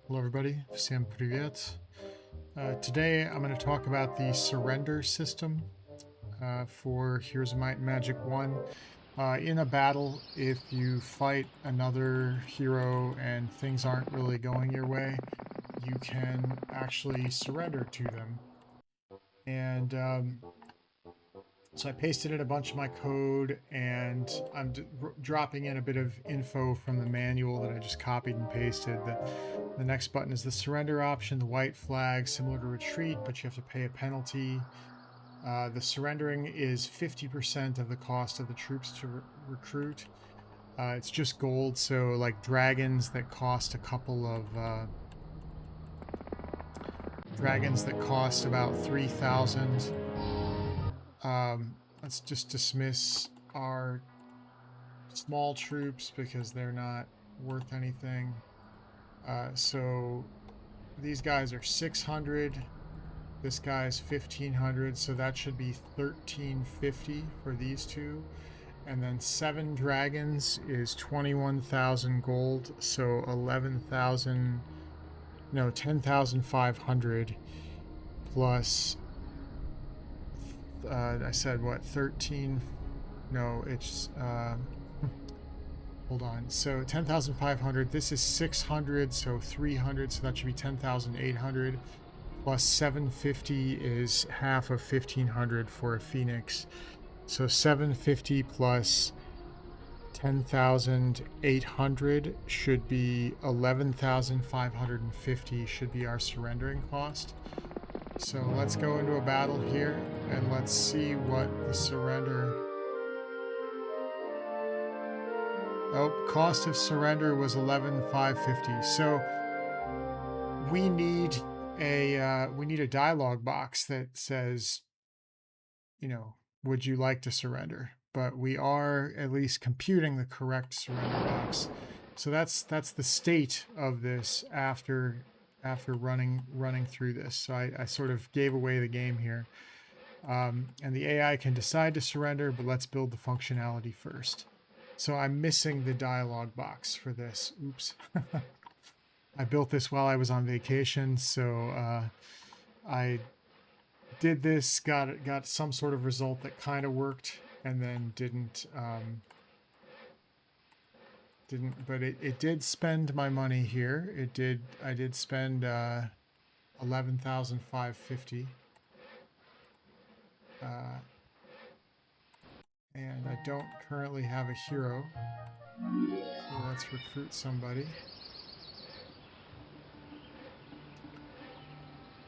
Hello everybody, всем привет. Today I'm going to talk about the surrender system for Heroes of Might and Magic 1. In a battle, if you fight another hero and things aren't really going your way, you can actually surrender to them. And so I pasted in a bunch of my code, and I'm dropping in a bit of info from the manual that I just copied and pasted. The next button is the surrender option, the white flag, similar to retreat, but you have to pay a penalty. The surrendering is 50% of the cost of the troops to recruit. It's just gold, so like dragons that cost a couple of dragons that cost about 3,000. Let's just dismiss our small troops because they're not worth anything. So these guys are 600. This guy's 1,500, so that should be 1,350 for these two. And then 7 dragons is 21,000 gold, so 11,000, no, 10,500 plus, I said what, 13, no, it's, hold on, so 10,500, this is 600, so 300, so that should be 10,800. Plus 750 is half of 1,500 for a phoenix. So 750 plus 10,800 should be 11,550 should be our surrendering cost. So let's go into a battle here and let's see what the surrender... Oh, cost of surrender was 11,550. So we need a dialog box that says, you know, would you like to surrender? But we are at least computing the correct surrender box. So that's the state of this after running through this. So I sort of gave away the game here. And the AI can decide to surrender, but let's build the functionality first. So I'm missing the dialog box for this. Oops. I built this while I was on vacation, so I did this, got some sort of result that kind of worked, and then didn't, but it did spend my money here. I did spend 11,550. And I don't currently have a hero, so let's recruit somebody.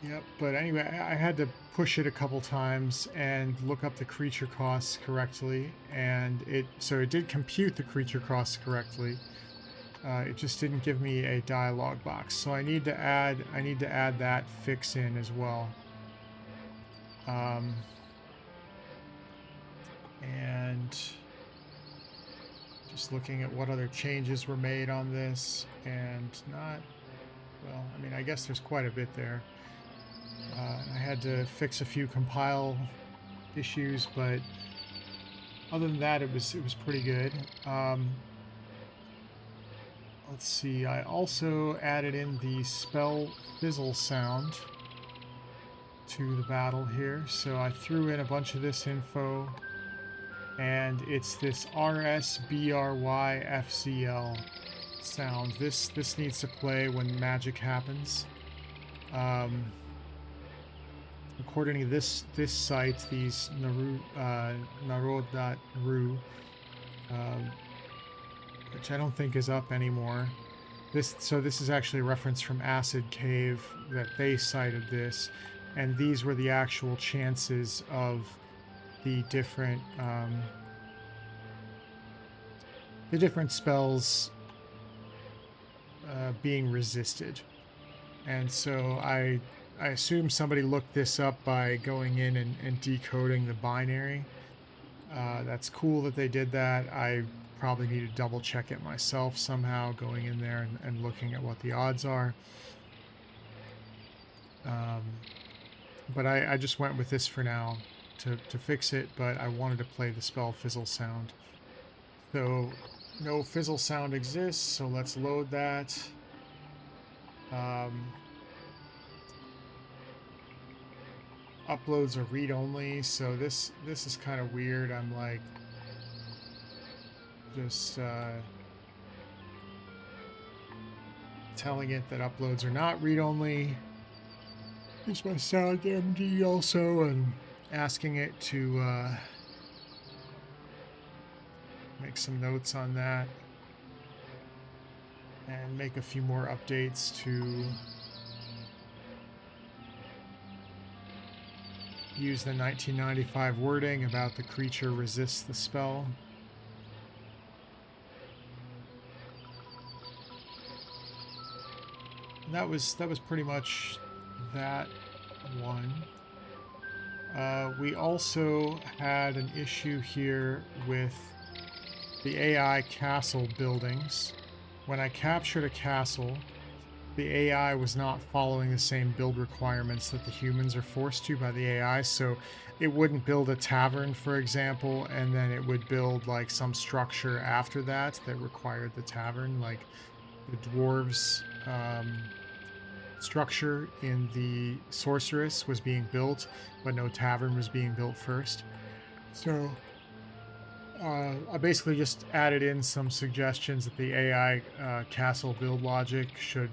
Yep, but anyway, I had to push it a couple times and look up the creature costs correctly, and it did compute the creature costs correctly. It just didn't give me a dialog box, so I need to add that fix in as well. And just looking at what other changes were made on this, and not, well, I mean, I guess there's quite a bit there. I had to fix a few compile issues, but other than that, it was pretty good. Let's see, I also added in the spell fizzle sound to the battle here. So I threw in a bunch of this info, and it's this RSBRYFCL sound. This needs to play when magic happens. According to this site, these narod.ru, which I don't think is up anymore. This is actually a reference from Acid Cave that they cited this, and these were the actual chances of the different spells being resisted. And so I assume somebody looked this up by going in and decoding the binary. That's cool that they did that. I probably need to double check it myself somehow, going in there and looking at what the odds are. But I just went with this for now to fix it, but I wanted to play the spell fizzle sound. So no fizzle sound exists, so let's load that. Uploads are read-only, so this is kind of weird. I'm like just telling it that uploads are not read-only. Here's my sound MD also, and asking it to make some notes on that and make a few more updates to use the 1995 wording about the creature resists the spell. And that was pretty much that one. We also had an issue here with the AI castle buildings. When I captured a castle, the AI was not following the same build requirements that the humans are forced to by the AI, so it wouldn't build a tavern, for example, and then it would build like some structure after that that required the tavern, like the dwarves structure in the sorceress was being built, but no tavern was being built first. So I basically just added in some suggestions that the AI castle build logic should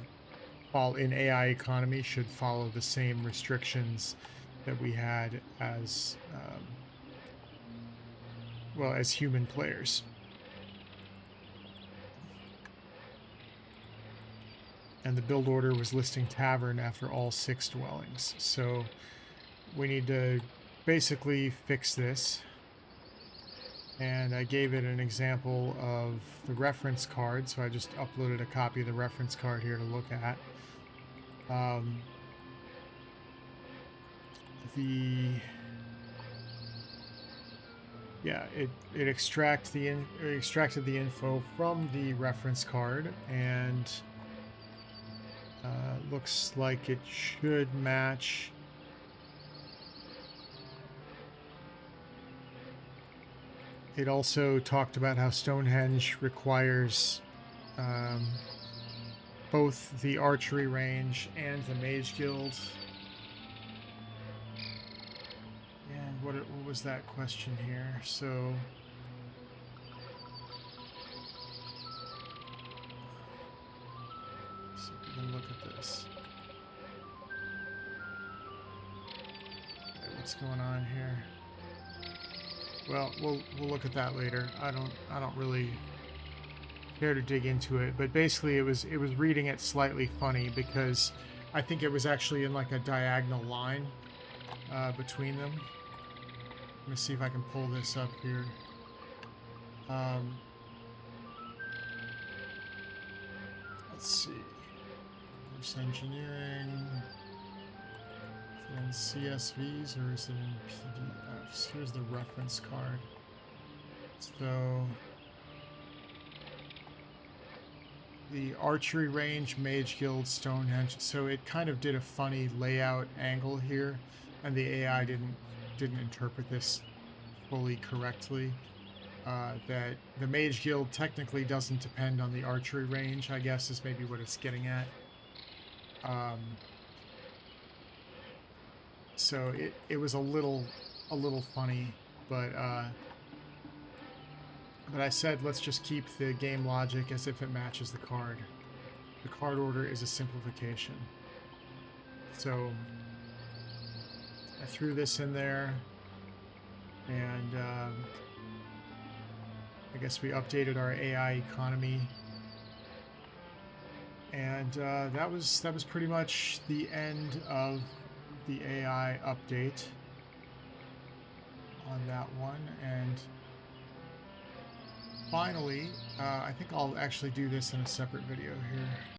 fall in AI economy, should follow the same restrictions that we had as well as human players. And the build order was listing tavern after all 6 dwellings. So we need to basically fix this. And I gave it an example of the reference card, so I just uploaded a copy of the reference card here to look at. It extracted the info from the reference card, and looks like it should match. It also talked about how Stonehenge requires both the archery range and the mage guild. And what was that question here? So see if we can look at this. Okay, what's going on here? Well, we'll look at that later. I don't really care to dig into it, but basically it was reading it slightly funny because I think it was actually in like a diagonal line between them. Let me see if I can pull this up here. Let's see. There's engineering. In CSVs or is it in PDFs? Here's the reference card. So the archery range, mage guild, Stonehenge. So it kind of did a funny layout angle here, and the AI didn't interpret this fully correctly. That the mage guild technically doesn't depend on the archery range, I guess, is maybe what it's getting at. So it was a little funny, but I said let's just keep the game logic as if it matches the card. The card order is a simplification. So I threw this in there, and I guess we updated our AI economy, and that was pretty much the end of the AI update on that one. And finally, I think I'll actually do this in a separate video here.